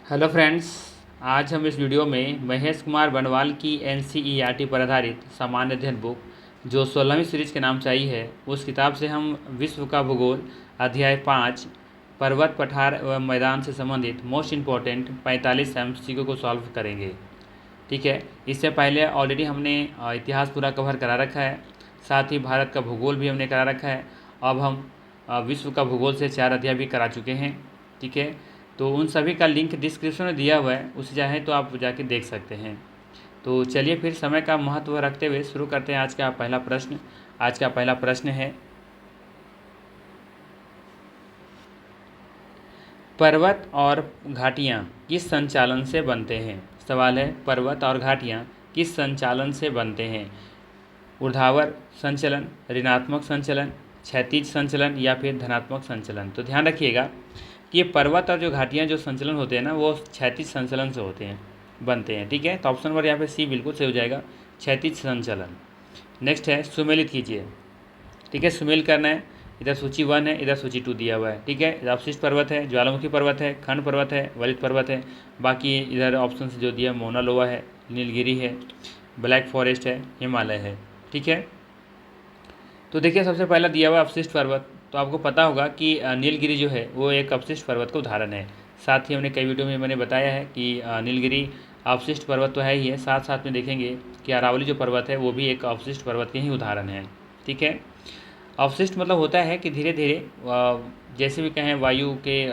Hello friends. आज हम इस वीडियो में महेश कुमार बनवाल की एनसीईआरटी पर आधारित सामान्य अध्ययन बुक जो 16वीं सीरीज के नाम से आई है, उस किताब से हम विश्व का भूगोल अध्याय 5 पर्वत पठार एवं मैदान से संबंधित मोस्ट इम्पॉर्टेंट 45 एमसीक्यू को सॉल्व करेंगे। ठीक है, इससे पहले ऑलरेडी हमने इतिहास पूरा कवर करा रखा है, साथ ही भारत का भूगोल भी हमने करा रखा है। अब हम विश्व का भूगोल से 4 अध्याय भी करा चुके हैं। ठीक है, तो उन सभी का लिंक डिस्क्रिप्शन में दिया हुआ है, उसे चाहें तो आप जाके देख सकते हैं। तो चलिए फिर समय का महत्व रखते हुए शुरू करते हैं आज का पहला प्रश्न। आज का पहला प्रश्न है, पर्वत और घाटियाँ किस संचालन से बनते हैं। सवाल है, पर्वत और घाटियाँ किस संचालन से बनते हैं। ऊर्ध्वाधर संचलन, ऋणात्मक संचलन, क्षैतिज संचलन या फिर धनात्मक संचलन। तो ध्यान रखिएगा कि ये पर्वत और जो घाटियाँ जो संचलन होते हैं ना, वो क्षैतिज संचलन से होते हैं, बनते हैं। ठीक है, तो ऑप्शन नंबर यहाँ पे सी बिल्कुल सही हो जाएगा, क्षैतिज संचलन। नेक्स्ट है, सुमेलित कीजिए। ठीक है, सुमेल करना है। इधर सूची 1 है, इधर सूची 2 दिया हुआ है। ठीक है, अवशिष्ट पर्वत है, ज्वालामुखी पर्वत है, खंड पर्वत है, वलित पर्वत है। बाकी इधर ऑप्शन से जो दिया, मोना लोआ है, नीलगिरी है, ब्लैक फॉरेस्ट है, हिमालय है। ठीक है, तो देखिए सबसे पहला दिया हुआ अवशिष्ट पर्वत, तो आपको पता होगा कि नीलगिरी जो है वो एक अवशिष्ट पर्वत का उदाहरण है। साथ ही हमने कई वीडियो में मैंने बताया है कि नीलगिरी अवशिष्ट पर्वत तो है ही है, साथ साथ में देखेंगे कि अरावली जो पर्वत है वो भी एक अवशिष्ट पर्वत के ही उदाहरण है। ठीक है, अवशिष्ट मतलब होता है कि धीरे धीरे जैसे भी कहें वायु के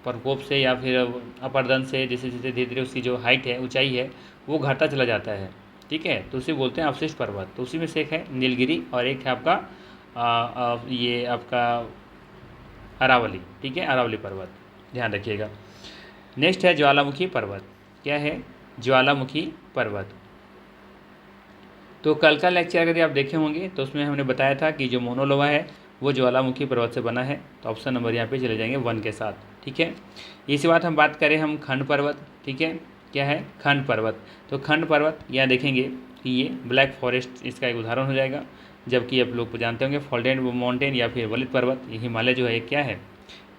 प्रकोप से या फिर अपर्दन से जैसे जैसे धीरे धीरे उसकी जो हाइट है, ऊंचाई है, वो घटता चला जाता है। ठीक है, तो उसे बोलते हैं अवशिष्ट पर्वत। तो उसी में से एक है नीलगिरी और एक है आपका ये आपका अरावली। ठीक है, अरावली पर्वत, ध्यान रखिएगा। नेक्स्ट है ज्वालामुखी पर्वत। क्या है? ज्वालामुखी पर्वत। तो कल का लेक्चर यदि आप देखे होंगे तो उसमें हमने बताया था कि जो मोनोलोवा है वो ज्वालामुखी पर्वत से बना है। तो ऑप्शन नंबर यहाँ पे चले जाएंगे 1 के साथ। ठीक है, इसी बात हम बात करें हम खंड पर्वत। ठीक है, क्या है? खंड पर्वत। तो खंड पर्वत यहाँ देखेंगे कि ये ब्लैक फॉरेस्ट इसका एक उदाहरण हो जाएगा, जबकि आप लोग जानते होंगे फोल्डेड माउंटेन या फिर वलित पर्वत, ये हिमालय जो है क्या है?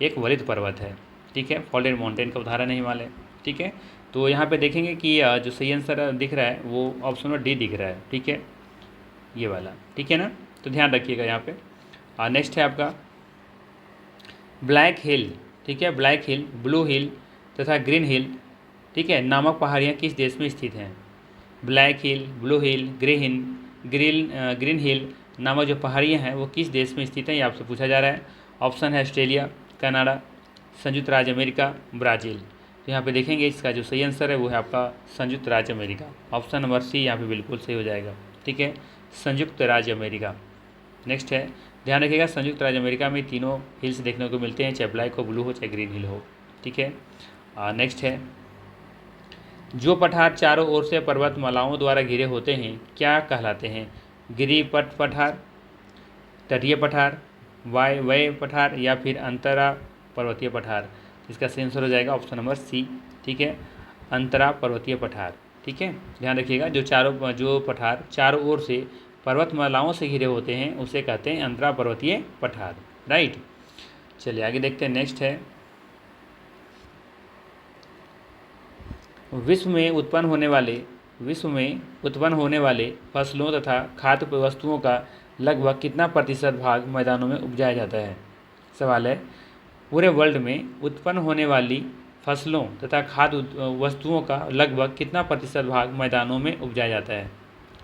एक वलित पर्वत है। ठीक है, फोल्डेड माउंटेन का उदाहरण है हिमालय। ठीक है, तो यहाँ पे देखेंगे कि जो सही आंसर दिख रहा है वो ऑप्शन नंबर डी दिख रहा है। ठीक है, ये वाला। ठीक है ना, तो ध्यान रखिएगा यहाँ पे। नेक्स्ट है आपका ब्लैक हिल। ठीक है, ब्लैक हिल, ब्लू हिल तथा ग्रीन हिल, ठीक है, नामक पहाड़ियाँ किस देश में स्थित हैं। ब्लैक हिल, ब्लू हिल, ग्रीन हिल नामक जो पहाड़ियाँ हैं वो किस देश में स्थित हैं, ये आपसे पूछा जा रहा है। ऑप्शन है ऑस्ट्रेलिया, कनाडा, संयुक्त राज्य अमेरिका, ब्राज़ील। तो यहाँ पे देखेंगे इसका जो सही आंसर है वो है आपका संयुक्त राज्य अमेरिका। ऑप्शन नंबर सी यहाँ पे बिल्कुल सही हो जाएगा। ठीक है, संयुक्त राज्य अमेरिका। नेक्स्ट है, ध्यान रखिएगा संयुक्त राज्य अमेरिका में तीनों हिल्स देखने को मिलते हैं, चाहे ब्लैक हो, ब्लू हो, चाहे ग्रीन हिल हो। ठीक है, नेक्स्ट है, जो पठार चारों ओर से पर्वतमालाओं द्वारा घिरे होते हैं क्या कहलाते हैं। गिरिपथ पठार, तटीय पठार, वय पठार या फिर अंतरा पर्वतीय पठार। इसका सही आंसर हो जाएगा ऑप्शन नंबर सी। ठीक है, अंतरा पर्वतीय पठार। ठीक है, ध्यान रखिएगा जो पठार चारों ओर से पर्वतमालाओं से घिरे होते हैं उसे कहते हैं अंतरा पर्वतीय पठार। राइट, चलिए आगे देखते हैं। नेक्स्ट है, विश्व में उत्पन्न होने वाले फसलों तथा खाद्य वस्तुओं का लगभग कितना प्रतिशत भाग मैदानों में उपजाया जाता है। सवाल है, पूरे वर्ल्ड में उत्पन्न होने वाली फसलों तथा खाद्य वस्तुओं का लगभग कितना प्रतिशत भाग मैदानों में उपजाया जाता है।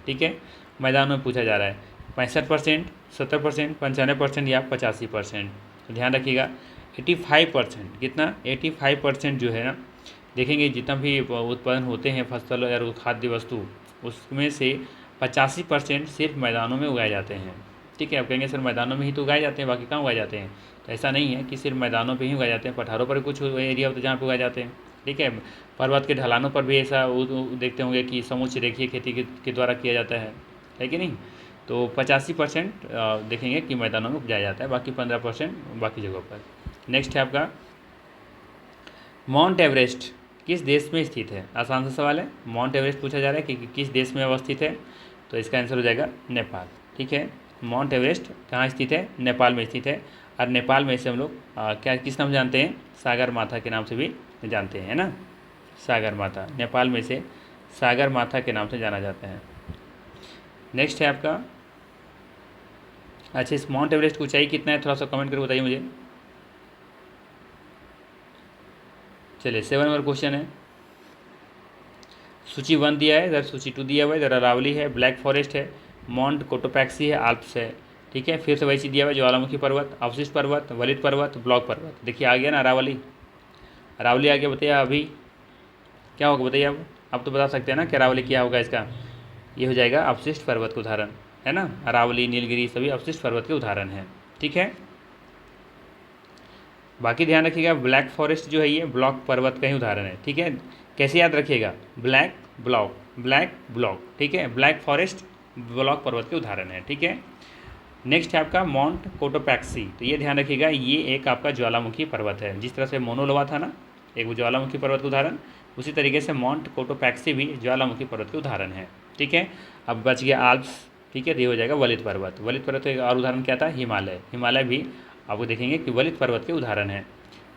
ठीक है, मैदानों में पूछा जा रहा है। 65%, 70%, 95% या 85%। तो ध्यान रखिएगा 85%, कितना? 85% जो है ना, देखेंगे जितना भी उत्पादन होते हैं फसल और खाद्य वस्तु, उसमें से 85% सिर्फ मैदानों में उगाए जाते हैं। ठीक है, अब कहेंगे सर मैदानों में ही तो उगाए जाते हैं, बाकी कहाँ उगाए जाते हैं। तो ऐसा नहीं है कि सिर्फ मैदानों पे ही उगाए जाते हैं, पठारों पर कुछ एरिया होता है जहाँ पे उगाए जाते हैं। ठीक है, पर्वत के ढलानों पर भी ऐसा देखते होंगे कि समुच्च रेखीय खेती के द्वारा किया जाता है कि नहीं। तो 85% देखेंगे कि मैदानों में उपजाया जाता है, बाकी 15% बाकी जगहों पर। नेक्स्ट है आपका माउंट एवरेस्ट किस देश में स्थित है। आसान सा सवाल है, माउंट एवरेस्ट पूछा जा रहा है कि किस देश में अवस्थित है। तो इसका आंसर हो जाएगा नेपाल। ठीक है, माउंट एवरेस्ट कहाँ स्थित है? नेपाल में स्थित है। और नेपाल में से हम लोग क्या किस नाम जानते हैं? सागर माथा के नाम से भी जानते हैं, है ना। सागर माथा, नेपाल में इसे सागर माथा के नाम से जाना जाता है। नेक्स्ट है आपका, अच्छा इस माउंट एवरेस्ट की ऊंचाई कितना है, थोड़ा सा कमेंट करके बताइए मुझे। चलिए 7 नंबर क्वेश्चन है, सूची 1 दिया है, इधर सूची 2 दिया हुआ है, इधर अरावली है, ब्लैक फॉरेस्ट है, माउंट कोटोपैक्सी है, आल्प्स है। ठीक है, फिर से वही चीज़ दिया हुआ है, ज्वालामुखी पर्वत, अवशिष्ट पर्वत, वलित पर्वत, ब्लॉक पर्वत। देखिए आ गया ना अरावली, अरावली आ गया। बताइए अभी क्या होगा, बताइए अब तो बता सकते हैं ना कि अरावली क्या होगा इसका। ये हो जाएगा अवशिष्ट पर्वत का उदाहरण, है ना। अरावली, नीलगिरी सभी अवशिष्ट पर्वत के उदाहरण हैं। ठीक है, बाकी ध्यान रखिएगा, ब्लैक फॉरेस्ट जो है ये ब्लॉक पर्वत का ही उदाहरण है। ठीक है, कैसे याद रखिएगा, ब्लैक ब्लॉक, ब्लैक ब्लॉक। ठीक है, ब्लैक फॉरेस्ट ब्लॉक पर्वत के उदाहरण है। ठीक है, नेक्स्ट है आपका माउंट कोटोपैक्सी। तो ये ध्यान रखिएगा, ये एक आपका ज्वालामुखी पर्वत है। जिस तरह से मोनो लोवा था ना एक वो ज्वालामुखी पर्वत का उदाहरण, उसी तरीके से माउंट कोटोपैक्सी भी ज्वालामुखी पर्वत के उदाहरण है। ठीक है, अब बच गया आल्प्स। ठीक है, तो ये हो जाएगा वलित पर्वत। वलित पर्वत का एक और उदाहरण क्या था, हिमालय। हिमालय भी आपको देखेंगे कि वलित पर्वत के उदाहरण है।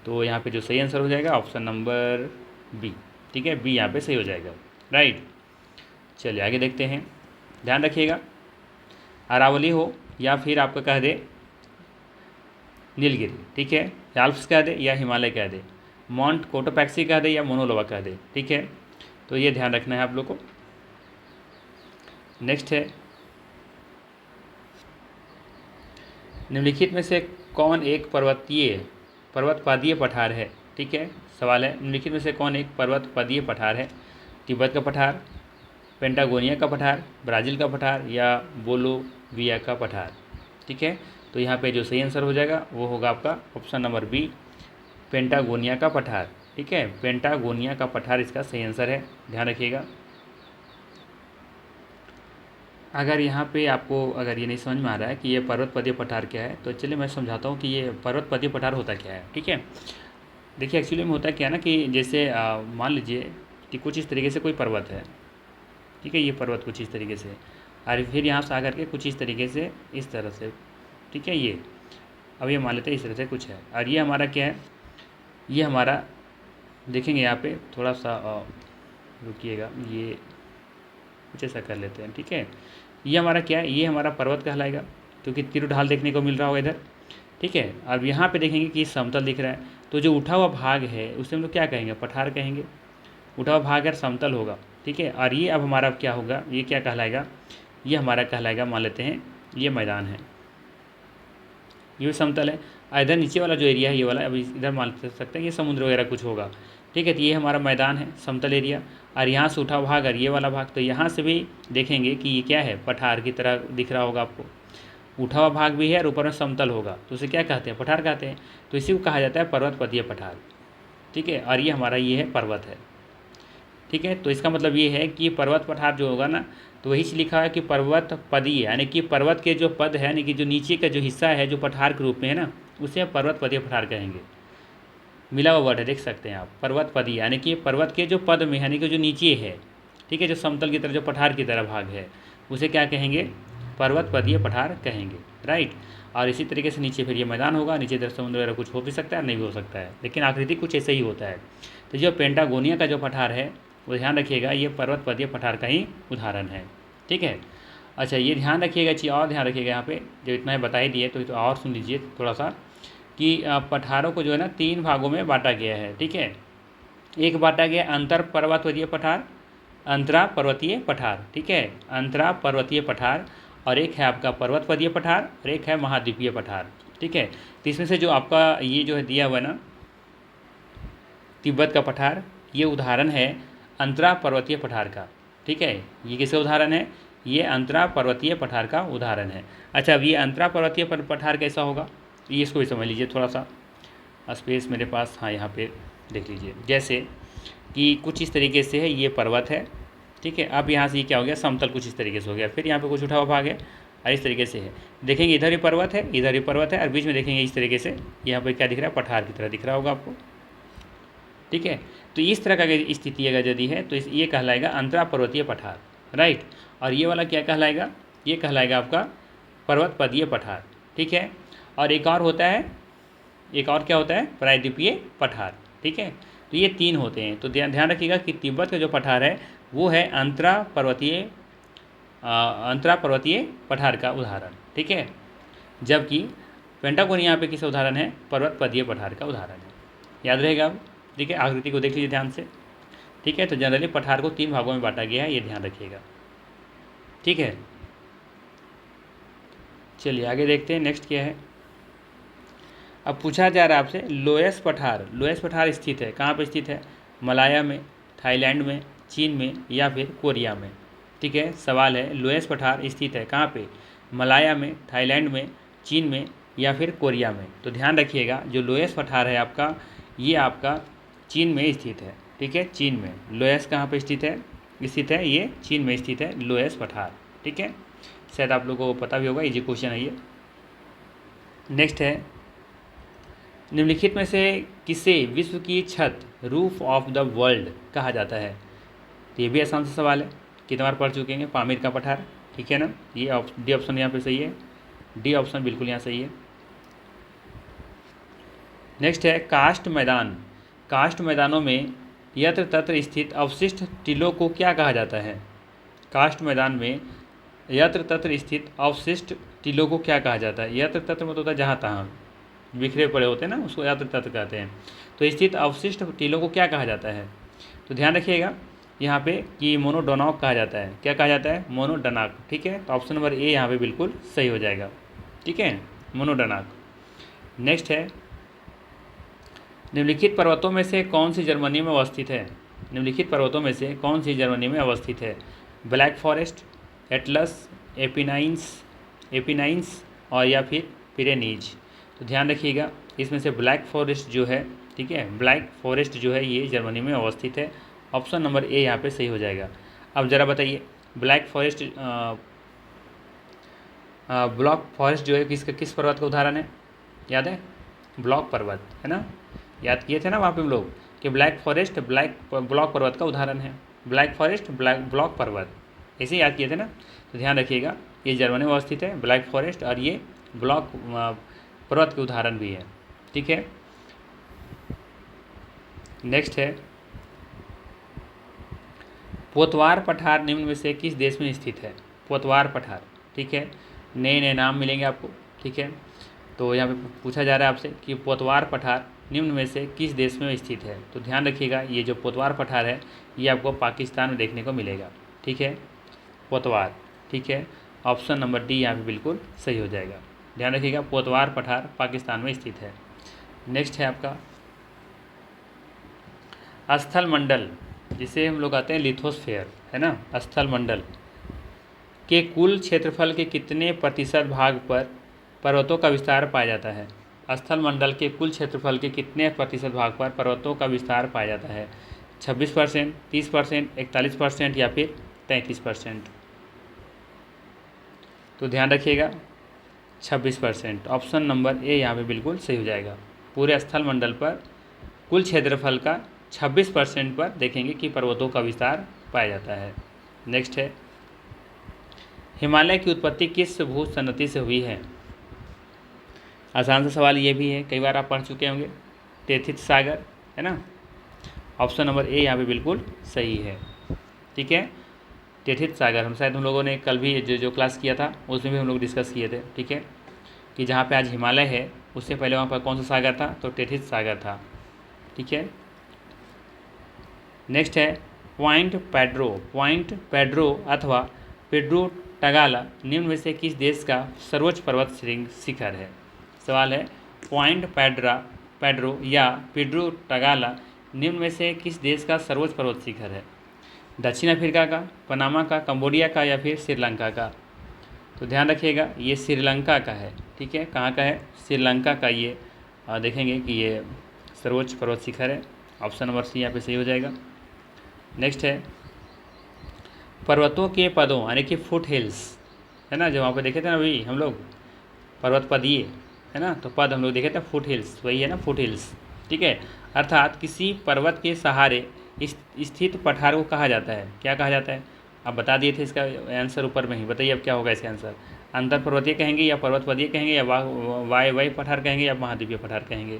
तो यहाँ पे जो सही आंसर हो जाएगा ऑप्शन नंबर बी। ठीक है, बी यहाँ पे सही हो जाएगा, राइट। चलिए आगे देखते हैं, ध्यान रखिएगा, अरावली हो या फिर आपका कह दे नीलगिरी। ठीक है, आल्प्स कह दे या हिमालय कह दे, माउंट कोटोपैक्सी कह दे या मोनोलोवा कह दे। ठीक है, तो ये ध्यान रखना है आप लोग को। नेक्स्ट है, निम्नलिखित में से कौन एक पर्वतपादीय पठार है। ठीक है, सवाल है निम्नलिखित में से कौन एक पर्वतपादीय पठार है। तिब्बत का पठार, पेंटागोनिया का पठार, ब्राज़ील का पठार या बोलोविया का पठार। ठीक है, तो यहाँ पे जो सही आंसर हो जाएगा वो होगा आपका ऑप्शन नंबर बी, पेंटागोनिया का पठार। ठीक है, पेंटागोनिया का पठार इसका सही आंसर है, ध्यान रखिएगा। अगर यहाँ पे आपको अगर ये नहीं समझ में आ रहा है कि ये पर्वतपादीय पठार क्या है, तो चलिए मैं समझाता हूँ कि ये पर्वतपादीय पठार होता क्या है। ठीक है, देखिए एक्चुअली में होता क्या है ना कि जैसे मान लीजिए कि कुछ इस तरीके से कोई पर्वत है। ठीक है, ये पर्वत कुछ इस तरीके से, और फिर यहाँ से आकर के कुछ इस तरीके से, इस तरह से। ठीक है, ये अब ये मान लेते हैं इस तरह से कुछ है, और ये हमारा क्या है, ये हमारा देखेंगे यहाँ पे थोड़ा सा रुकिएगा, ये कुछ ऐसा कर लेते हैं। ठीक है, ये हमारा क्या है, ये हमारा पर्वत कहलाएगा, क्योंकि तीर ढाल देखने को मिल रहा होगा इधर। ठीक है, अब यहाँ पे देखेंगे कि समतल दिख रहा है, तो जो उठा हुआ भाग है उसे हम लोग क्या कहेंगे, पठार कहेंगे। उठा हुआ भाग है, समतल होगा। ठीक है, और ये अब हमारा क्या होगा, ये क्या कहलाएगा, ये हमारा कहलाएगा, मान लेते हैं ये मैदान है, ये समतल है। इधर नीचे वाला जो एरिया है ये वाला, अब इधर मान सकते हैं ये समुद्र वगैरह कुछ होगा। ठीक है, तो ये हमारा मैदान है, समतल एरिया, और यहाँ से उठा भाग और ये वाला भाग, तो यहाँ से भी देखेंगे कि ये क्या है, पठार की तरह दिख रहा होगा आपको। उठा हुआ भाग भी है और ऊपर में समतल होगा, तो उसे क्या कहते हैं, पठार कहते हैं। तो इसी को कहा जाता है पर्वतपादीय पठार। ठीक है, और ये हमारा ये है पर्वत है। ठीक है, तो इसका मतलब ये है कि पर्वत पठार जो होगा ना, तो वही से लिखा है कि पर्वत पदीय, यानी कि पर्वत के जो पद है, यानी कि जो नीचे का जो हिस्सा है जो पठार के रूप में है ना, उसे पर्वत पदीय पठार कहेंगे। मिला हुआ वर्ड है, देख सकते हैं आप, पर्वत पदीय, यानी कि पर्वत के जो पद में, यानी कि जो नीचे है। ठीक है, जो समतल की तरह, जो पठार की तरह भाग है, उसे क्या कहेंगे, पर्वत पदीय पठार कहेंगे, राइट। और इसी तरीके से नीचे फिर ये मैदान होगा, नीचे इधर समुद्र वगैरह कुछ हो भी सकता है, नहीं भी हो सकता है, लेकिन आकृति कुछ ऐसे ही होता है। तो जो पेंटागोनिया का जो पठार है वो ध्यान रखिएगा, ये पर्वतपादीय पठार का ही उदाहरण है। ठीक है, अच्छा ये ध्यान रखिएगा, चीज़ और ध्यान रखिएगा, यहाँ पे जो इतना है बता ही दिए, तो और सुन लीजिए थोड़ा सा कि पठारों को जो है ना 3 भागों में बांटा गया है। ठीक है, एक बांटा गया अंतर पर्वतीय पठार, अंतरा पर्वतीय पठार। ठीक है, अंतरा पर्वतीय पठार, और एक है आपका पर्वतपादीय पठार, और एक है महाद्वीपीय पठार। ठीक है, तो इसमें से जो आपका ये जो है दिया हुआ ना तिब्बत का पठार, ये उदाहरण है अंतरा पर्वतीय पठार का। ठीक है, ये किसका उदाहरण है, ये अंतरा पर्वतीय पठार का उदाहरण है। अच्छा, अब ये अंतरा पर्वतीय पठार कैसा होगा, ये इसको भी समझ लीजिए, थोड़ा सा स्पेस मेरे पास, हाँ यहाँ पे देख लीजिए, जैसे कि कुछ इस तरीके से है, ये पर्वत है। ठीक है, अब यहाँ से ये क्या हो गया, समतल कुछ इस तरीके से हो गया, फिर यहाँ पे कुछ उठा हुआ भाग है और इस तरीके से है। देखेंगे इधर भी पर्वत है, इधर भी पर्वत है, और बीच में देखेंगे इस तरीके से यहाँ पर क्या दिख रहा है, पठार की तरह दिख रहा होगा आपको। ठीक है, तो इस तरह का स्थिति अगर यदि है तो ये कहलाएगा अंतरा पर्वतीय पठार, राइट। और ये वाला क्या कहलाएगा, ये कहलाएगा आपका पर्वतपादीय पठार। ठीक है, और एक और होता है, एक और क्या होता है, प्रायद्वीपीय पठार। ठीक है। तो ये 3 होते हैं। तो ध्यान रखिएगा कि तिब्बत का जो पठार है वो है अंतरा पर्वतीय पठार का उदाहरण, ठीक है। जबकि पेंटागोन यहाँ पे किस उदाहरण है, पर्वत पदीय पठार का उदाहरण है। याद रहेगा अब, ठीक है। आकृति को देख लीजिए ध्यान से, ठीक है। तो जनरली पठार को 3 भागों में बांटा गया है, ये ध्यान रखिएगा, ठीक है। चलिए आगे देखते हैं नेक्स्ट क्या है। अब पूछा जा रहा है आपसे लोएस पठार स्थित है, कहाँ पे स्थित है, मलाया में, थाईलैंड में, चीन में या फिर कोरिया में, ठीक है। सवाल है लोएस पठार स्थित है कहाँ पे, मलाया में, थाईलैंड में, चीन में या फिर कोरिया में। तो ध्यान रखिएगा जो लोएस पठार है आपका, ये आपका चीन में स्थित है, ठीक है। चीन में लोएस कहाँ पे स्थित है, ये चीन में स्थित है लोएस पठार, ठीक है। शायद आप लोगों को पता भी होगा, इजी क्वेश्चन है ये। नेक्स्ट है निम्नलिखित में से किसे विश्व की छत, रूफ ऑफ द वर्ल्ड कहा जाता है। तो ये भी आसान सा सवाल है, कितनी बार पढ़ चुके हैं, पामीर का पठार, ठीक है ना। ये डी ऑप्शन यहाँ पे सही है, डी ऑप्शन बिल्कुल यहाँ सही है। नेक्स्ट है कास्ट मैदानों में यत्र तत्र स्थित अवशिष्ट टीलों को क्या कहा जाता है। कास्ट मैदान में यत्र तत्र स्थित अवशिष्ट टीलों को क्या कहा जाता है। यत्र तत्र मतलब होता है जहाँ तहाँ बिखरे पड़े होते हैं ना, उसको यत्र तत्र कहते हैं। तो स्थित अवशिष्ट टीलों को क्या कहा जाता है। तो ध्यान रखिएगा यहाँ पे कि मोनोडोनाक कहा जाता है। क्या कहा जाता है, मोनोडोनाक, ठीक है। तो ऑप्शन नंबर ए यहाँ पे बिल्कुल सही हो जाएगा, ठीक है, मोनोडोनाक। नेक्स्ट है निम्नलिखित पर्वतों में से कौन सी जर्मनी में अवस्थित है। निम्नलिखित पर्वतों में से कौन सी जर्मनी में अवस्थित है। ब्लैक फॉरेस्ट, एटलस, एपिनाइंस और या फिर पिरेनीज। तो ध्यान रखिएगा इसमें से ब्लैक फॉरेस्ट जो है, ठीक है, ब्लैक फॉरेस्ट जो है ये जर्मनी में अवस्थित है। ऑप्शन नंबर ए यहाँ पे सही हो जाएगा। अब ज़रा बताइए ब्लैक फॉरेस्ट जो है किस पर्वत का उदाहरण है, याद है, ब्लॉक पर्वत है ना। याद किए थे ना वहाँ पे हम लोग कि ब्लैक फॉरेस्ट ब्लॉक पर्वत का उदाहरण है। ब्लैक फॉरेस्ट ब्लॉक पर्वत ऐसे याद किए थे ना। तो ध्यान रखिएगा ये जर्मनी में अवस्थित है ब्लैक फॉरेस्ट, और ये ब्लॉक पर्वत के उदाहरण भी है, ठीक है। नेक्स्ट है पोतवार पठार निम्न में से किस देश में स्थित है। पोतवार पठार, ठीक है, नए नए नाम मिलेंगे आपको, ठीक है। तो यहाँ पे पूछा जा रहा है आपसे कि पोतवार पठार निम्न में से किस देश में स्थित है। तो ध्यान रखिएगा ये जो पोतवार पठार है ये आपको पाकिस्तान में देखने को मिलेगा, ठीक है, पोतवार, ठीक है। ऑप्शन नंबर डी यहाँ पे बिल्कुल सही हो जाएगा। ध्यान रखिएगा पोतवार पठार पाकिस्तान में स्थित है। नेक्स्ट है आपका स्थल मंडल, जिसे हम लोग कहते हैं लिथोस्फेयर, है ना। स्थल मंडल के कुल क्षेत्रफल के कितने प्रतिशत भाग पर पर्वतों का विस्तार पाया जाता है। स्थल मंडल के कुल क्षेत्रफल के कितने प्रतिशत भाग पर पर्वतों का विस्तार पाया जाता है। 26%, 30%, 41% या फिर 33%। तो ध्यान रखिएगा 26%, ऑप्शन नंबर ए यहाँ पे बिल्कुल सही हो जाएगा। पूरे स्थल मंडल पर कुल क्षेत्रफल का 26% पर देखेंगे कि पर्वतों का विस्तार पाया जाता है। नेक्स्ट है हिमालय की उत्पत्ति किस भू संनति से हुई है। आसान सा सवाल ये भी है, कई बार आप पढ़ चुके होंगे, टेथित सागर, है ना। ऑप्शन नंबर ए यहाँ पे बिल्कुल सही है, ठीक है। टेथित सागर हम लोगों ने कल भी जो क्लास किया था उसमें भी हम लोग डिस्कस किए थे, ठीक है, कि जहाँ पे आज हिमालय है उससे पहले वहाँ पर कौन सा सागर था, तो टेथित सागर था, ठीक है। नेक्स्ट है पॉइंट पेड्रो अथवा पेड्रो टगाला निम्न में से किस देश का सर्वोच्च पर्वत शिखर है। सवाल है पॉइंट पेड्रो या पेड्रो टगाला निम्न में से किस देश का सर्वोच्च पर्वत शिखर है। दक्षिण अफ्रीका का, पनामा का, कंबोडिया का या फिर श्रीलंका का। तो ध्यान रखिएगा ये श्रीलंका का है, ठीक है। कहाँ का है, श्रीलंका का। ये देखेंगे कि ये सर्वोच्च पर्वत शिखर है। ऑप्शन नंबर सी यहाँ पे सही हो जाएगा। नेक्स्ट है पर्वतों के पदों यानी कि फुट हिल्स, है ना, जो वहाँ पे देखे थे ना अभी हम लोग पर्वत पदीय, है ना, तो पद हम लोग देखे थे फुट हिल्स, वही है ना फुट हिल्स, ठीक है। अर्थात किसी पर्वत के सहारे स्थित पठार को कहा जाता है। क्या कहा जाता है, आप बता दिए थे इसका आंसर ऊपर में ही, बताइए अब क्या होगा इसका आंसर। अंतर पर्वतीय कहेंगे या पर्वत पदीय कहेंगे या वायु पठार कहेंगे या महाद्वीपीय पठार कहेंगे।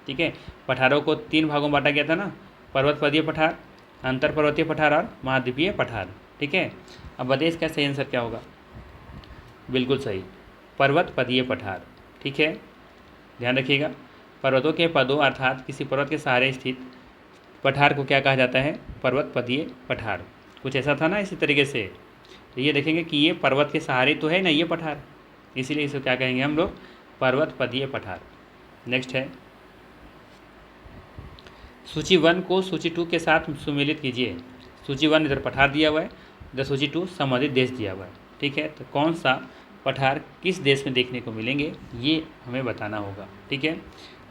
ठीक है। पठारों को 3 भागों में बांटा गया था ना, पर्वत पदीय पठार, अंतर पर्वतीय पठार और महाद्वीपीय पठार। ठीक है, अब बताइए इसका सही आंसर क्या होगा। बिल्कुल सही, पर्वत पदीय पठार। ठीक है, ध्यान रखिएगा, पर्वतों के पदों अर्थात किसी पर्वत के सहारे स्थित पठार को क्या कहा जाता है, पर्वत पदीय पठार। कुछ ऐसा था ना इसी तरीके से, तो ये देखेंगे कि ये पर्वत के सहारे तो है ना ये पठार, इसीलिए इसे क्या कहेंगे हम लोग, पर्वत पदीय पठार। नेक्स्ट है, सूची 1 को सूची 2 के साथ सुमेलित कीजिए। सूची 1 इधर पठार दिया हुआ है, इधर सूची 2 संबंधित देश दिया हुआ है। ठीक है, तो कौन सा पठार किस देश में देखने को मिलेंगे ये हमें बताना होगा। ठीक है,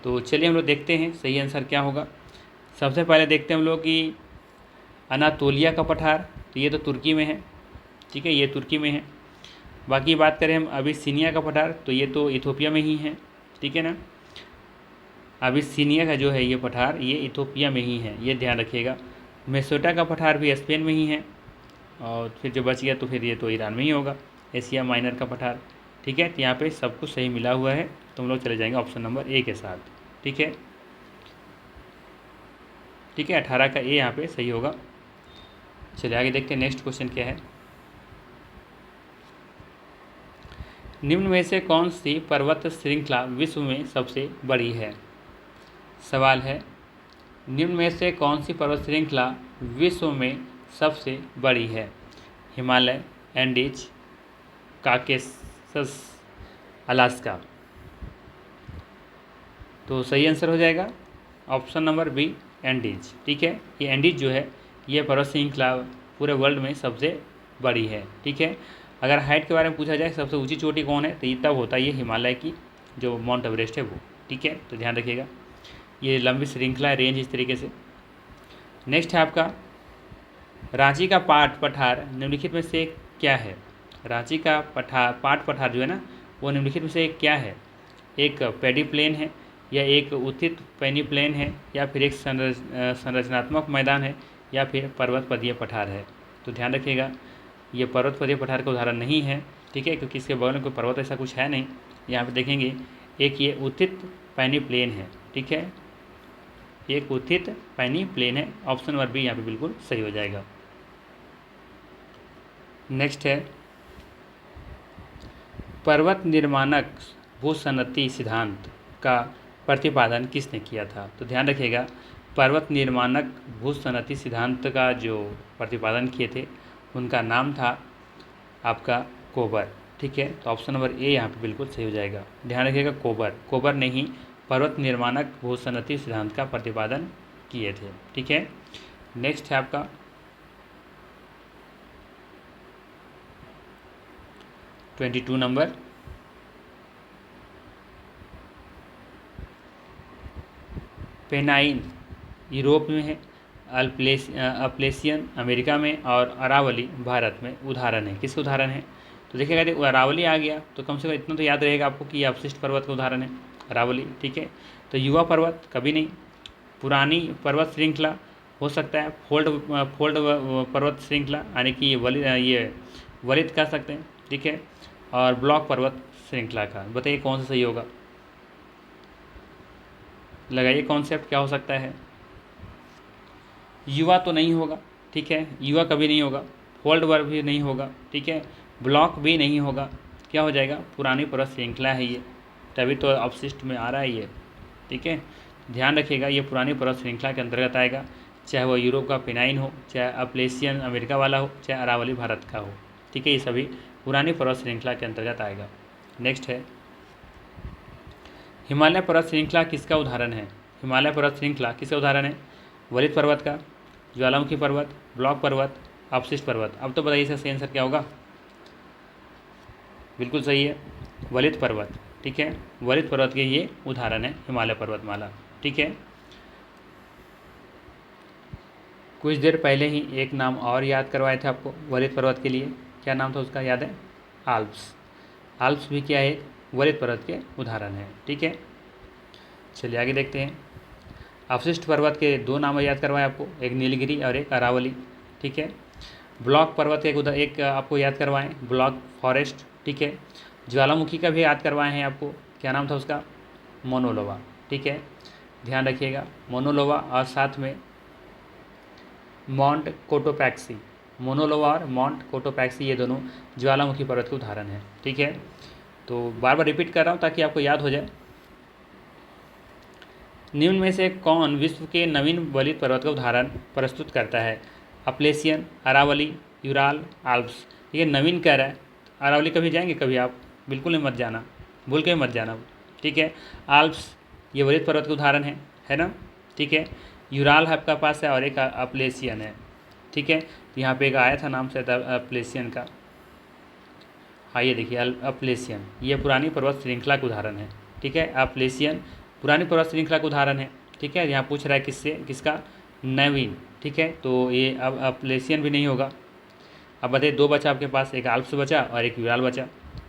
तो चलिए हम लोग देखते हैं सही आंसर क्या होगा। सबसे पहले देखते हैं हम लोग कि अनातोलिया का पठार, तो ये तो तुर्की में है। ठीक है, ये तुर्की में है। बाकी बात करें हम अबिसिनिया का पठार, तो ये तो इथोपिया में ही है। ठीक है ना, अबिसिनिया का जो है ये पठार ये इथोपिया में ही है, ये ध्यान रखिएगा। मेसोटा का पठार भी स्पेन में ही है, और फिर जो बच गया तो फिर ये तो ईरान में ही होगा, एशिया माइनर का पठार। ठीक है, तो यहाँ पे सब कुछ सही मिला हुआ है, तो हम लोग चले जाएंगे ऑप्शन नंबर ए के साथ। ठीक है, ठीक है, 18 का ए यहाँ पे सही होगा। चलिए आगे देखते हैं नेक्स्ट क्वेश्चन क्या है। निम्न में से कौन सी पर्वत श्रृंखला विश्व में सबसे बड़ी है। सवाल है, निम्न में से कौन सी पर्वत श्रृंखला विश्व में सबसे बड़ी है। Himalaya, Andes, Caucasus, Alaska. तो सही आंसर हो जाएगा ऑप्शन नंबर बी, एंडीज। ठीक है, ये एंडीज जो है ये पर्वत श्रृंखला पूरे वर्ल्ड में सबसे बड़ी है। ठीक है, अगर हाइट के बारे में पूछा जाए सबसे ऊंची चोटी कौन है, तो ये तब होता है ये हिमालय की जो माउंट एवरेस्ट है वो। ठीक है, तो ध्यान रखिएगा, ये लंबी श्रृंखला रेंज इस तरीके से। नेक्स्ट है आपका, रांची का पठार निम्नलिखित में से क्या है। रांची का पठार जो है ना वो निम्नलिखित में से क्या है। एक पैडी प्लेन है, या एक उत्थित पैनी प्लेन है, या फिर एक संरचनात्मक मैदान है, या फिर पर्वत पदीय पठार है। तो ध्यान रखिएगा, ये पर्वत पदीय पठार का उदाहरण नहीं है। ठीक है, क्योंकि इसके बगल में कोई पर्वत ऐसा कुछ है नहीं। यहाँ पे देखेंगे एक ये उत्थित पैनी प्लेन है। ठीक है, एक उत्थित पैनी प्लेन है, ऑप्शन नंबर बी यहाँ पे बिल्कुल सही हो जाएगा। नेक्स्ट है, पर्वत निर्माणक भूसन्नति सिद्धांत का प्रतिपादन किसने किया था। तो ध्यान रखिएगा, पर्वत निर्माणक भूसन्नति सिद्धांत का जो प्रतिपादन किए थे उनका नाम था आपका कोबर। ठीक है, तो ऑप्शन नंबर ए यहाँ पे बिल्कुल सही हो जाएगा। ध्यान रखिएगा, कोबर ने ही पर्वत निर्माणक भूसन्नति सिद्धांत का प्रतिपादन किए थे। ठीक है, नेक्स्ट है आपका, नंबर 22 पेनाइन यूरोप में है, अप्लेसियन अमेरिका में, और अरावली भारत में उदाहरण है। किसके उदाहरण है। तो देखिएगा, देखो अरावली आ गया तो कम से कम इतना तो याद रहेगा आपको कि अवशिष्ट पर्वत का उदाहरण है अरावली। ठीक है, तो युवा पर्वत कभी नहीं, पुरानी पर्वत श्रृंखला हो सकता है, फोल्ड पर्वत श्रृंखला यानी कि ये वलित कह सकते हैं। ठीक है, और ब्लॉक पर्वत श्रृंखला का बताइए कौन सा सही होगा, लगाइए कॉन्सेप्ट क्या हो सकता है। युवा तो नहीं होगा। ठीक है, युवा कभी नहीं होगा, फोल्ड वर्ग भी नहीं होगा। ठीक है, ब्लॉक भी नहीं होगा, क्या हो जाएगा, पुरानी पर्वत श्रृंखला है ये, तभी तो अवशिष्ट में आ रहा है ये। ठीक है, ध्यान रखिएगा, ये पुरानी पर्वत श्रृंखला के अंतर्गत आएगा, चाहे वो यूरोप का पेनाइन हो, चाहे अप्लेसियन अमेरिका वाला हो, चाहे अरावली भारत का हो। ठीक है, ये सभी पुरानी पर्वत श्रृंखला के अंतर्गत आएगा। नेक्स्ट है, हिमालय पर्वत श्रृंखला किसका उदाहरण है। हिमालय पर्वत श्रृंखला किसका उदाहरण है, वलित पर्वत का, ज्वालामुखी पर्वत, ब्लॉक पर्वत, अवशिष्ट पर्वत। अब तो बताइए इसका सही आंसर क्या होगा। बिल्कुल सही है, वलित पर्वत। ठीक है, वलित पर्वत के ये उदाहरण है हिमालय पर्वतमाला। ठीक है, कुछ देर पहले ही एक नाम और याद करवाए थे आपको वलित पर्वत के लिए, क्या नाम था उसका याद है, आल्प्स। आल्प्स भी क्या है, वलित पर्वत के उदाहरण है। ठीक है, चलिए आगे देखते हैं। अवशिष्ट पर्वत के 2 नाम याद करवाए आपको, एक नीलगिरी और एक अरावली। ठीक है, ब्लॉक पर्वत के एक आपको याद करवाएं, ब्लॉक फॉरेस्ट। ठीक है, ज्वालामुखी का भी याद करवाए हैं आपको, क्या नाम था उसका, मोनोलोवा। ठीक है, ध्यान रखिएगा, मोनोलोवा और साथ में माउंट कोटोपैक्सी। मोनोलोवा और माउंट कोटोपैक्सी ये दोनों ज्वालामुखी पर्वत के उदाहरण हैं। ठीक है, तो बार बार रिपीट कर रहा हूँ ताकि आपको याद हो जाए। निम्न में से कौन विश्व के नवीन वलित पर्वत का उदाहरण प्रस्तुत करता है? Appalachian, Aravalli, Ural, Alps. ये नवीन कह रहा है, अरावली कभी जाएंगे कभी आप? बिल्कुल नहीं, मत जाना, भूल के मत जाना। ठीक है, आल्प्स ये वलित पर्वत के उदाहरण है ना। ठीक है, यूराल आपका पास है और एक अपलेशियन है। ठीक है, तो यहाँ पे एक आया था नाम से अपलेशियन का। हाँ, ये देखिए अपलेशियन, ये पुरानी पर्वत श्रृंखला का उदाहरण है। ठीक है, अपलेशियन पुरानी पर्वत श्रृंखला का उदाहरण है। ठीक है, यहाँ पूछ रहा है किसका? नवीन। ठीक है, तो ये अब अपलेशियन भी नहीं होगा। अब बताइए, दो बचा आपके पास, एक आल्प्स बचा और एक यूराल बचा।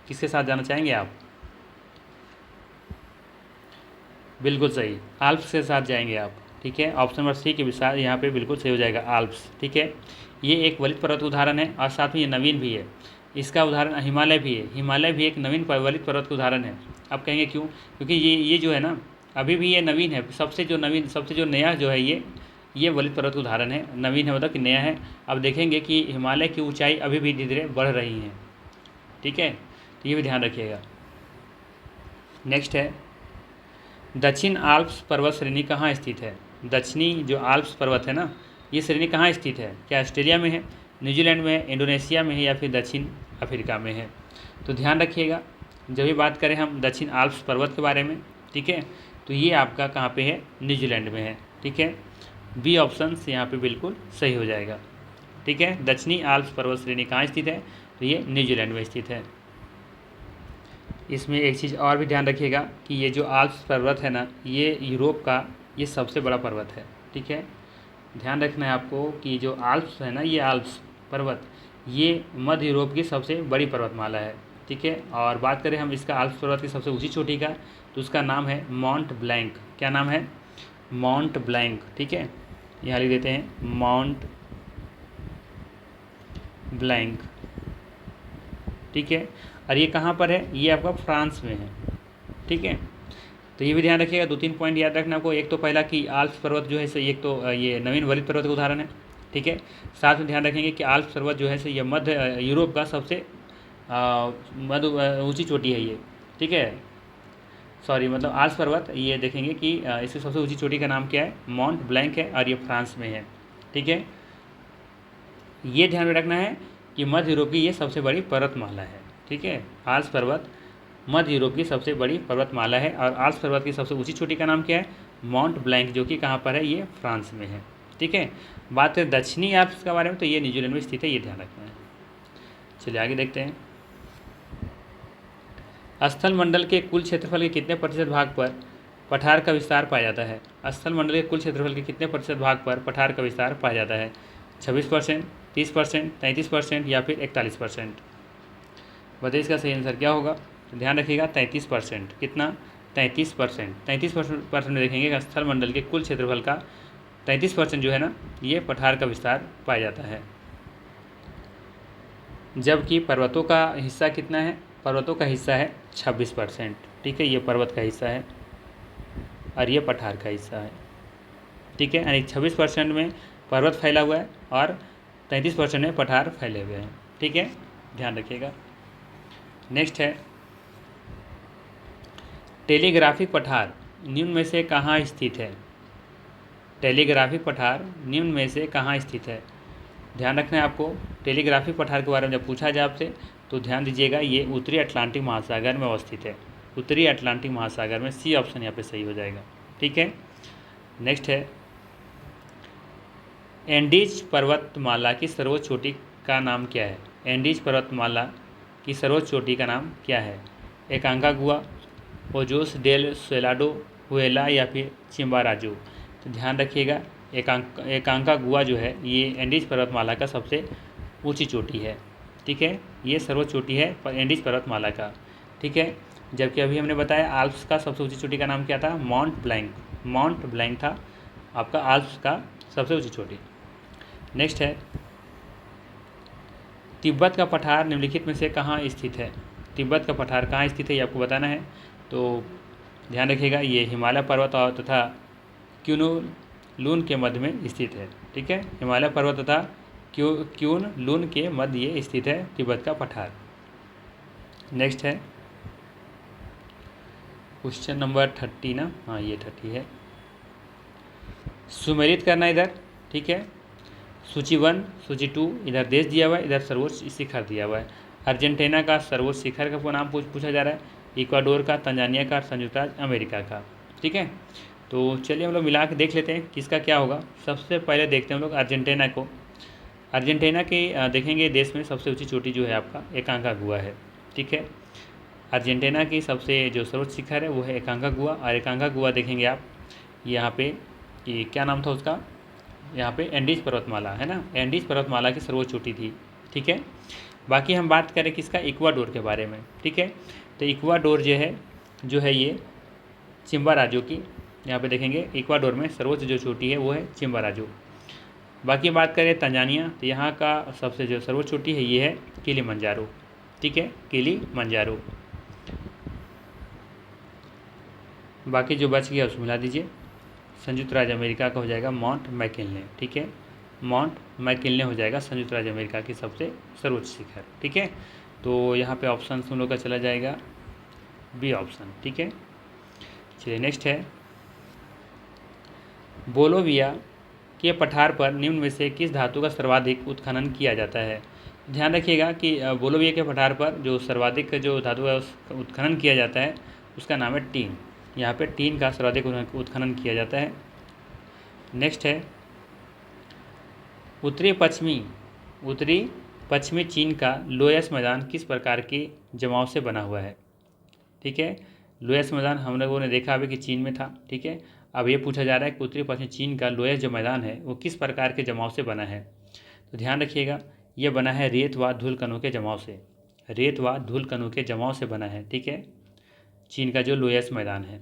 किसके साथ जाना चाहेंगे आप? बिल्कुल सही, आल्प्स के साथ जाएंगे आप। ठीक है, ऑप्शन नंबर सी के विचार यहाँ पे बिल्कुल सही हो जाएगा, आल्प्स। ठीक है, ये एक वलित पर्वत उदाहरण है और साथ में ये नवीन भी है। इसका उदाहरण हिमालय भी है। हिमालय भी एक नवीन वलित पर्वत का उदाहरण है। आप कहेंगे क्यों? क्योंकि ये जो है ना, अभी भी ये नवीन है। सबसे जो नया जो है ये वलित पर्वत का उदाहरण है। नवीन है मतलब कि नया है। अब देखेंगे कि हिमालय की ऊंचाई अभी भी धीरे धीरे बढ़ रही है। ठीक है, तो ये भी ध्यान रखिएगा। नेक्स्ट है, दक्षिण आल्प्स पर्वत श्रेणी कहाँ स्थित है? दक्षिणी जो आल्प्स पर्वत है ना, ये श्रेणी कहाँ स्थित है? क्या ऑस्ट्रेलिया में है, न्यूजीलैंड में है, इंडोनेशिया में है या फिर दक्षिण अफ्रीका में है? तो ध्यान रखिएगा, जब भी बात करें हम दक्षिण आल्प्स पर्वत के बारे में, ठीक है, तो ये आपका कहाँ पे है? न्यूजीलैंड में है। ठीक है, बी ऑप्शन यहाँ पे बिल्कुल सही हो जाएगा। ठीक है, दक्षिणी आल्प्स पर्वत श्रेणी कहाँ स्थित है? तो ये न्यूजीलैंड में स्थित है। इसमें एक चीज़ और भी ध्यान रखिएगा कि ये जो आल्प्स पर्वत है ना, ये यूरोप का ये सबसे बड़ा पर्वत है। ठीक है, ध्यान रखना है आपको कि जो आल्प्स है ना, ये आल्प्स पर्वत ये मध्य यूरोप की सबसे बड़ी पर्वतमाला है। ठीक है, और बात करें हम इसका आल्प्स पर्वत की सबसे ऊंची चोटी का, तो उसका नाम है माउंट ब्लैंक। क्या नाम है? Mount blank. ठीक है, यहाँ लिख देते हैं माउंट ब्लैंक। ठीक है, और ये कहाँ पर है? ये आपका फ्रांस में है। ठीक है, तो ये भी ध्यान रखिएगा। 2-3 पॉइंट याद रखना आपको। एक तो पहला कि आल्प्स पर्वत जो है सो एक तो ये नवीन वलित पर्वत का उदाहरण है। ठीक है, साथ में ध्यान रखेंगे कि आल्प्स पर्वत जो है सो ये मध्य यूरोप का सबसे मध्य ऊंची चोटी है ये। ठीक है, सॉरी, मतलब आल्प्स पर्वत ये देखेंगे कि इसकी सबसे ऊंची चोटी का नाम क्या है? माउंट ब्लैंक है और ये फ्रांस में है। ठीक है, ये ध्यान में रखना है कि मध्य यूरोप की ये सबसे बड़ी पर्वतमाला है। ठीक है, आल्प्स पर्वत मध्य यूरोप की सबसे बड़ी पर्वतमाला है और आल्प्स पर्वत की सबसे ऊंची चोटी का नाम क्या है? माउंट ब्लैंक, जो कि कहाँ पर है? ये फ्रांस में है। ठीक है, बात करें दक्षिणी आल्प्स के बारे में, तो ये न्यूजीलैंड में स्थित है, ये ध्यान रखना है। चलिए आगे देखते हैं। स्थल मंडल के कुल क्षेत्रफल के कितने प्रतिशत भाग पर पठार का विस्तार पाया जाता है? स्थल मंडल के कुल क्षेत्रफल के कितने प्रतिशत भाग पर पठार का विस्तार पाया जाता है? 26%, 30%, 33% या फिर 41%? बताइए इसका सही आंसर क्या होगा? तो ध्यान रखिएगा 33%। कितना? 33%। 33% देखेंगे कि स्थल मंडल के कुल क्षेत्रफल का 33% जो है ना, ये पठार का विस्तार पाया जाता है। जबकि पर्वतों का हिस्सा कितना है? पर्वतों का हिस्सा है 26%। ठीक है, ये पर्वत का हिस्सा है और ये पठार का हिस्सा है। ठीक है, यानी 26% में पर्वत फैला हुआ है और 33% में पठार फैले हुए हैं। ठीक है, ध्यान रखिएगा। नेक्स्ट है, टेलीग्राफिक पठार निम्न में से कहाँ स्थित है? टेलीग्राफिक पठार निम्न में से कहाँ स्थित है? ध्यान रखना है आपको। टेलीग्राफिक पठार के बारे में जब पूछा जाए आपसे, तो ध्यान दीजिएगा ये उत्तरी अटलांटिक महासागर में अवस्थित है। उत्तरी अटलांटिक महासागर में, सी ऑप्शन यहाँ पे सही हो जाएगा। ठीक है, नेक्स्ट है, एंडीज पर्वतमाला की सर्वोच्च चोटी का नाम क्या है? एंडीज पर्वतमाला की सर्वोच्च चोटी का नाम क्या है? एकांकागुआ, ओजोस डेल सेलाडो, हुएला या फिर चिम्बाराजू? तो ध्यान रखिएगा, एकांकागुआ जो है ये एंडीज पर्वतमाला का सबसे ऊंची चोटी है। ठीक है, ये सर्वोच्च चोटी है एंडीज पर्वतमाला का। ठीक है, जबकि अभी हमने बताया आल्प्स का सबसे ऊंची चोटी का नाम क्या था? Mount blank. माउंट ब्लैंक था आपका आल्प्स का सबसे ऊंची चोटी। नेक्स्ट है, तिब्बत का पठार निम्नलिखित में से कहाँ स्थित है? तिब्बत का पठार कहाँ स्थित है ये आपको बताना है। तो ध्यान रखिएगा, ये हिमालय पर्वत और तथा क्यून लून के मध्य में स्थित है। ठीक है, हिमालय पर्वत तथा क्यून लून के मध्य ये स्थित है, तिब्बत का पठार। नेक्स्ट है क्वेश्चन नंबर 30 ना, हाँ ये 30 है। सुमेलित करना इधर। ठीक है, सूची 1 सूची 2 इधर देश दिया हुआ है, इधर सर्वोच्च शिखर दिया हुआ है। अर्जेंटीना का सर्वोच्च शिखर का नाम पूछा जा रहा है, इक्वाडोर का, तंजानिया का, संयुक्त राज्य अमेरिका का। ठीक है, तो चलिए हम लोग मिला के देख लेते हैं किसका क्या होगा। सबसे पहले देखते हैं हम लोग अर्जेंटीना को। अर्जेंटीना के देखेंगे देश में सबसे ऊंची चोटी जो है आपका एकांकागुआ है। ठीक है, अर्जेंटीना की सबसे जो सर्वोच्च शिखर है वो है एकांकागुआ, और एकांकागुआ देखेंगे आप यहाँ पे कि क्या नाम था उसका, यहाँ पे एंडीज पर्वतमाला है ना, एंडीज पर्वतमाला की सर्वोच्च चोटी थी। ठीक है, बाकी हम बात करें किसका, इक्वाडोर के बारे में। ठीक है, तो इक्वाडोर जो है ये चिम्बाराजो की, यहाँ पे देखेंगे इक्वाडोर में सर्वोच्च जो चोटी है वो है चिम्बाराजो। बाकी बात करें तंजानिया, तो यहाँ का सबसे जो सर्वोच्च चोटी है ये है किलिमंजारो। ठीक है, किलिमंजारो। बाकी जो बच गया उसको मिला दीजिए। संयुक्त राज्य अमेरिका का हो जाएगा माउंट मैकिनले। ठीक है, माउंट मैकिनले हो जाएगा संयुक्त राज्य अमेरिका की सबसे सर्वोच्च शिखर। ठीक है, तो यहाँ पे ऑप्शन हम लोग का चला जाएगा बी ऑप्शन। ठीक है, चलिए नेक्स्ट है बोलोविया के पठार पर निम्न में से किस धातु का सर्वाधिक उत्खनन किया जाता है। ध्यान रखिएगा कि बोलोविया के पठार पर जो सर्वाधिक जो धातु का उत्खनन किया जाता है उसका नाम है टीन। यहाँ पे टीन का सर्वाधिक उत्खनन किया जाता है। नेक्स्ट है उत्तरी पश्चिमी चीन का लोयस मैदान किस प्रकार के जमाव से बना हुआ है। ठीक है, लोयस मैदान हम लोगों ने देखा अभी कि चीन में था। ठीक है, अब ये पूछा जा रहा है कि उत्तरी पश्चिमी चीन का लोयस जो मैदान है वो किस प्रकार के जमाव से बना है। तो ध्यान रखिएगा ये बना है रेत व धूल कणों के जमाव से, रेत व धूल कणों के जमाव से बना है। ठीक है, चीन का जो लोयस मैदान है।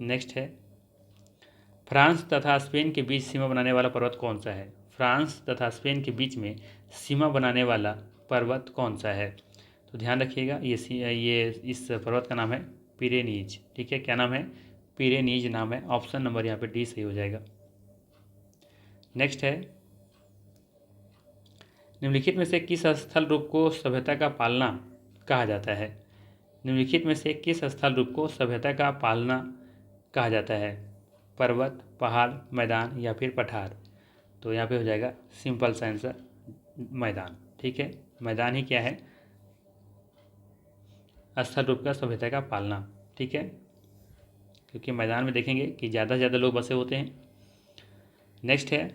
नेक्स्ट है फ्रांस तथा स्पेन के बीच सीमा बनाने वाला पर्वत कौन सा है। फ्रांस तथा स्पेन के बीच में सीमा बनाने वाला पर्वत कौन सा है। तो ध्यान रखिएगा ये इस पर्वत का नाम है पिरेनीज। ठीक है, क्या नाम है, पिरेनीज नाम है। ऑप्शन नंबर यहाँ पे डी सही हो जाएगा। नेक्स्ट है निम्नलिखित में से किस स्थल रूप को सभ्यता का पालना कहा जाता है। निम्नलिखित में से किस स्थल रूप को सभ्यता का पालना कहा जाता है, पर्वत, पहाड़, मैदान या फिर पठार। तो यहाँ पे हो जाएगा सिंपल सा आंसर मैदान। ठीक है, मैदान ही क्या है, स्थल रूप का सभ्यता का पालना। ठीक है, क्योंकि मैदान में देखेंगे कि ज़्यादा से ज़्यादा लोग बसे होते हैं। नेक्स्ट है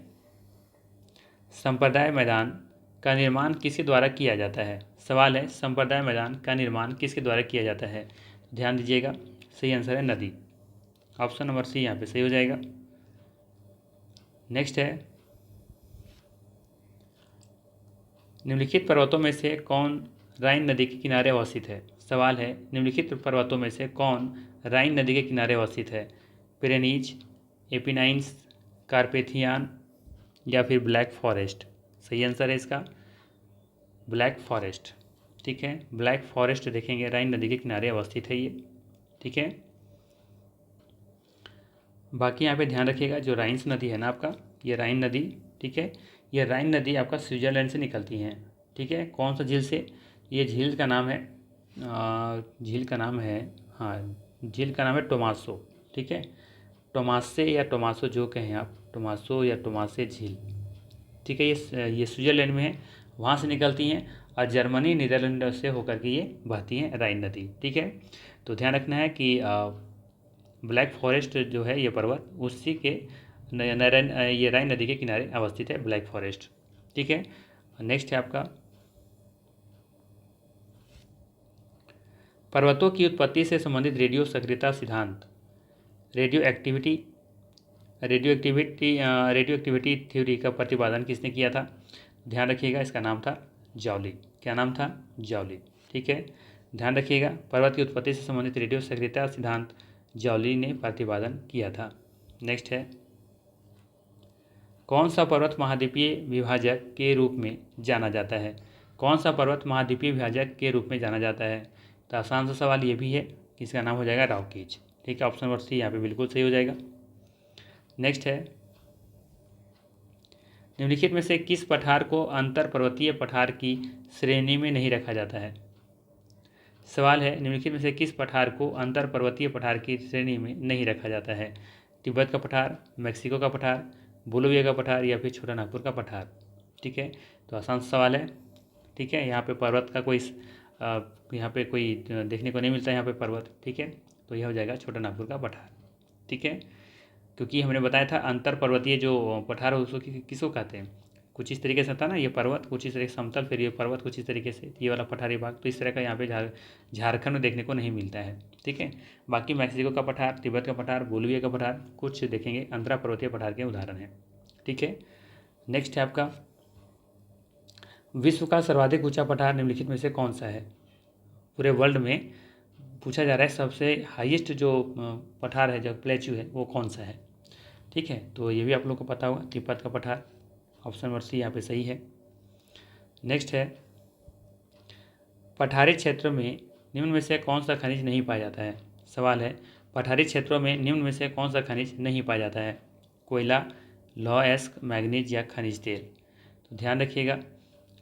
संप्रदाय मैदान का निर्माण किसके द्वारा किया जाता है। सवाल है संप्रदाय मैदान का निर्माण किसके द्वारा किया जाता है। ध्यान दीजिएगा सही आंसर है नदी। ऑप्शन नंबर सी यहाँ पे सही हो जाएगा। नेक्स्ट है निम्नलिखित पर्वतों में से कौन राइन नदी के किनारे अवस्थित है। सवाल है निम्नलिखित पर्वतों में से कौन राइन नदी के किनारे अवस्थित है। पिरेनीज, एपिनाइन्स, कार्पेथियान या फिर ब्लैक फॉरेस्ट। सही आंसर है इसका ब्लैक फॉरेस्ट। ठीक है, ब्लैक फॉरेस्ट देखेंगे राइन नदी के किनारे अवस्थित है ये। ठीक है, बाकी यहाँ पे ध्यान रखिएगा जो राइन्स नदी है ना आपका, ये राइन नदी। ठीक है, ये राइन नदी आपका स्विट्ज़रलैंड से निकलती हैं। ठीक है, कौन सा झील से, ये झील का नाम है झील का नाम है टोमासो। ठीक है, टोमासे या टोमासो जो कहें आप, टोमासो या टोमासे झील। ठीक है, ये स्विट्ज़रलैंड में है, वहाँ से निकलती हैं और जर्मनी नीदरलैंड से होकर के ये बहती हैं राइन नदी। ठीक है, तो ध्यान रखना है कि ब्लैक फॉरेस्ट जो है ये पर्वत उसी के ये राइन नदी के किनारे अवस्थित है ब्लैक फॉरेस्ट। ठीक है, नेक्स्ट है आपका पर्वतों की उत्पत्ति से संबंधित रेडियो सक्रियता सिद्धांत, रेडियो एक्टिविटी थ्योरी का प्रतिपादन किसने किया था। ध्यान रखिएगा इसका नाम था जॉली। क्या नाम था, जॉली। ठीक है, ध्यान रखिएगा पर्वत की उत्पत्ति से संबंधित रेडियो सक्रियता सिद्धांत जॉली ने प्रतिपादन किया था। नेक्स्ट है कौन सा पर्वत महाद्वीपीय विभाजक के रूप में जाना जाता है। कौन सा पर्वत महाद्वीपीय विभाजक के रूप में जाना जाता है। तो आसान सा सवाल ये भी है कि इसका नाम हो जाएगा रॉकीज। ठीक है, ऑप्शन नंबर सी यहाँ पे बिल्कुल सही हो जाएगा। नेक्स्ट है, निम्नलिखित में से किस पठार को अंतर पर्वतीय पठार की श्रेणी में नहीं रखा जाता है। सवाल है, निम्नलिखित में से किस पठार को अंतर पर्वतीय पठार की श्रेणी में नहीं रखा जाता है। तिब्बत का पठार, मैक्सिको का पठार, बोलोविया का पठार या फिर छोटा नागपुर का पठार। ठीक है, तो आसान सवाल है। ठीक है, यहाँ पे पर्वत का कोई यहाँ पे कोई देखने को नहीं मिलता है यहाँ पे पर्वत। ठीक है, तो यह हो जाएगा छोटा नागपुर का पठार। ठीक है, क्योंकि हमने बताया था अंतर पर्वतीय जो पठार है उसको किसको कहते हैं, कुछ इस तरीके से था ना, ये पर्वत कुछ इस तरीके से समतल, फिर ये पर्वत कुछ इस तरीके से, ये वाला पठारी भाग, तो इस तरह का यहाँ पे झारखंड में देखने को नहीं मिलता है। ठीक है, बाकी मैक्सिको का पठार, तिब्बत का पठार, बोलिविया का पठार कुछ देखेंगे अंतरा पर्वतीय पठार के उदाहरण हैं। ठीक है, नेक्स्ट है आपका, विश्व का सर्वाधिक ऊंचा पठार निम्नलिखित में से कौन सा है। पूरे वर्ल्ड में पूछा जा रहा है सबसे हाईएस्ट जो पठार है, जो प्लेच्यू है, वो कौन सा है। ठीक है, तो ये भी आप लोग को पता होगा, तिब्बत का पठार, ऑप्शन नंबर सी यहाँ पे सही है। नेक्स्ट है, पठारी क्षेत्र में निम्न में से कौन सा खनिज नहीं पाया जाता है। सवाल है, पठारी क्षेत्रों में निम्न में से कौन सा खनिज नहीं पाया जाता है। कोयला, लौह अयस्क, मैग्नीज या खनिज तेल। तो ध्यान रखिएगा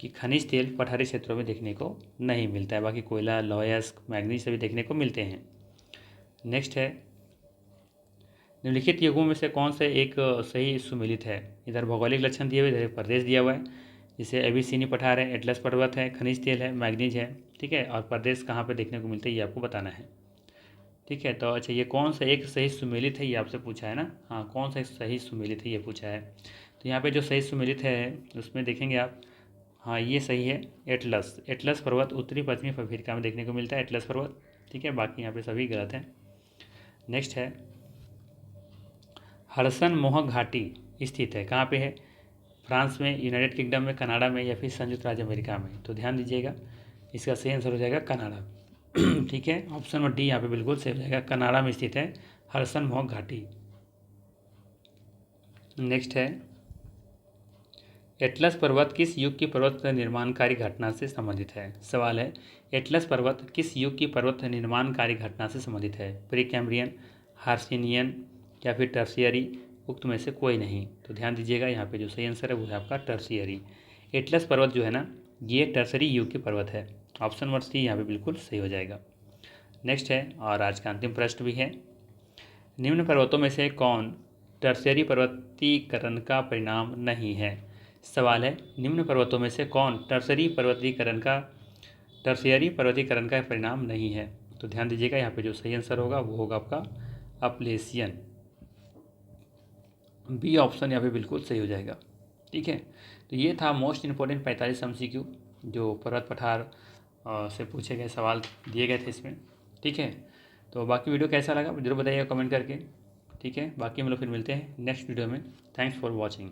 कि खनिज तेल पठारी क्षेत्रों में देखने को नहीं मिलता है, बाकी कोयला, लौह अयस्क, मैग्नीज सभी देखने को मिलते हैं। नेक्स्ट है, निम्नलिखित युगों में से कौन से एक सही सुमेलित है। इधर भौगोलिक लक्षण दिए हुए, इधर प्रदेश दिया हुआ है, जैसे एबीसीनी पठार है, एटलस पर्वत है, खनिज तेल है, मैग्नीज है। ठीक है, और प्रदेश कहाँ पे देखने को मिलते हैं ये आपको बताना है। ठीक है, तो अच्छा ये कौन सा एक सही सुमेलित है ये आपसे पूछा है ना। हाँ, कौन सा एक सही सुमेलित है ये पूछा है। तो यहाँ पे जो सही सुमेलित है उसमें देखेंगे आप, हाँ ये सही है, एटलस। एटलस पर्वत उत्तरी पश्चिमी अफ्रीका में देखने को मिलता है, एटलस पर्वत। ठीक है, बाकी यहाँ पे सभी गलत हैं। नेक्स्ट है, हडसन मोहक घाटी स्थित है, कहाँ पे है। फ्रांस में, यूनाइटेड किंगडम में, कनाडा में या फिर संयुक्त राज्य अमेरिका में। तो ध्यान दीजिएगा, इसका सही आंसर हो जाएगा कनाडा। ठीक है, ऑप्शन नंबर डी यहाँ पे बिल्कुल सही हो जाएगा, कनाडा में स्थित है हडसन मोहक घाटी। नेक्स्ट है, एटलस पर्वत किस युग की पर्वत निर्माणकारी घटना से संबंधित है। सवाल है, एटलस पर्वत किस युग की पर्वत निर्माणकारी घटना से संबंधित है। प्री कैम्ब्रियन, हार्सिनियन या फिर टर्शियरी, उक्त में से कोई नहीं। तो ध्यान दीजिएगा, यहाँ पे जो सही आंसर है वो है आपका टर्शियरी। एटलस पर्वत जो है ना, ये टर्सरी युग की पर्वत है, ऑप्शन नंबर सी यहाँ पे बिल्कुल सही हो जाएगा। नेक्स्ट है, और आज का अंतिम प्रश्न भी है, निम्न पर्वतों में से कौन टर्शियरी पर्वतीकरण का परिणाम नहीं है। सवाल है, निम्न पर्वतों में से कौन टर्शियरी पर्वतीकरण का परिणाम नहीं है। तो ध्यान दीजिएगा, यहाँ पे जो सही आंसर होगा वो होगा आपका अपलेशियन। बी ऑप्शन यहाँ पे बिल्कुल सही हो जाएगा। ठीक है, तो ये था मोस्ट इम्पोर्टेंट 45 MCQ जो पर्वत पठार से पूछे गए सवाल दिए गए थे इसमें। ठीक है, तो बाकी वीडियो कैसा लगा जरूर बताइएगा कमेंट करके। ठीक है, बाकी हम लोग फिर मिलते हैं नेक्स्ट वीडियो में। Thanks for watching.